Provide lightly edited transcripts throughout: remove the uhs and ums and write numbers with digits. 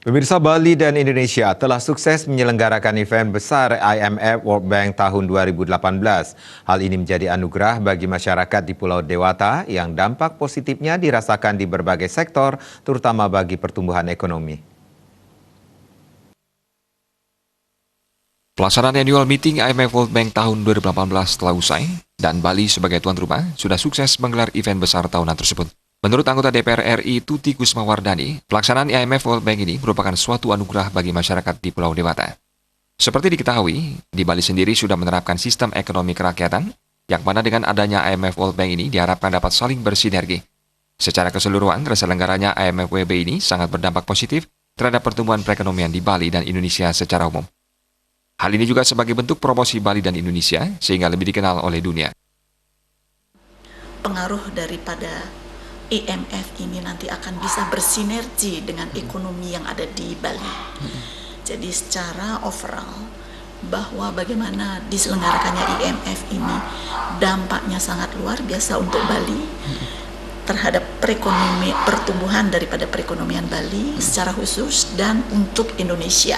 Pemirsa, Bali dan Indonesia telah sukses menyelenggarakan event besar IMF World Bank tahun 2018. Hal ini menjadi anugerah bagi masyarakat di Pulau Dewata yang dampak positifnya dirasakan di berbagai sektor, terutama bagi pertumbuhan ekonomi. Pelaksanaan annual meeting IMF World Bank tahun 2018 telah usai, dan Bali sebagai tuan rumah sudah sukses menggelar event besar tahunan tersebut. Menurut anggota DPR RI Tuti Kusmawardani, pelaksanaan IMF World Bank ini merupakan suatu anugerah bagi masyarakat di Pulau Dewata. Seperti diketahui, di Bali sendiri sudah menerapkan sistem ekonomi kerakyatan, yang mana dengan adanya IMF World Bank ini diharapkan dapat saling bersinergi. Secara keseluruhan, terselenggaranya IMF WB ini sangat berdampak positif terhadap pertumbuhan perekonomian di Bali dan Indonesia secara umum. Hal ini juga sebagai bentuk promosi Bali dan Indonesia sehingga lebih dikenal oleh dunia. Pengaruh daripada IMF ini nanti akan bisa bersinergi dengan ekonomi yang ada di Bali. Jadi secara overall bahwa bagaimana diselenggarakannya IMF ini dampaknya sangat luar biasa untuk Bali terhadap pertumbuhan daripada perekonomian Bali secara khusus dan untuk Indonesia.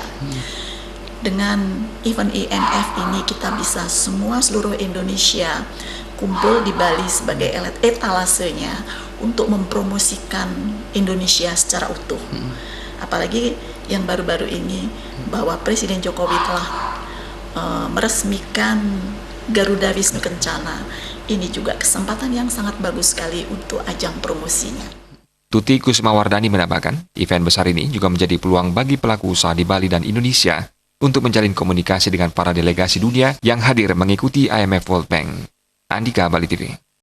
Dengan event IMF ini kita bisa seluruh Indonesia kumpul di Bali sebagai etalasenya untuk mempromosikan Indonesia secara utuh. Apalagi yang baru-baru ini bahwa Presiden Jokowi telah meresmikan Garuda Wisnu Kencana. Ini juga kesempatan yang sangat bagus sekali untuk ajang promosinya. Tuti Kusmawardani menambahkan, event besar ini juga menjadi peluang bagi pelaku usaha di Bali dan Indonesia untuk menjalin komunikasi dengan para delegasi dunia yang hadir mengikuti IMF World Bank. Andika, Bali TV.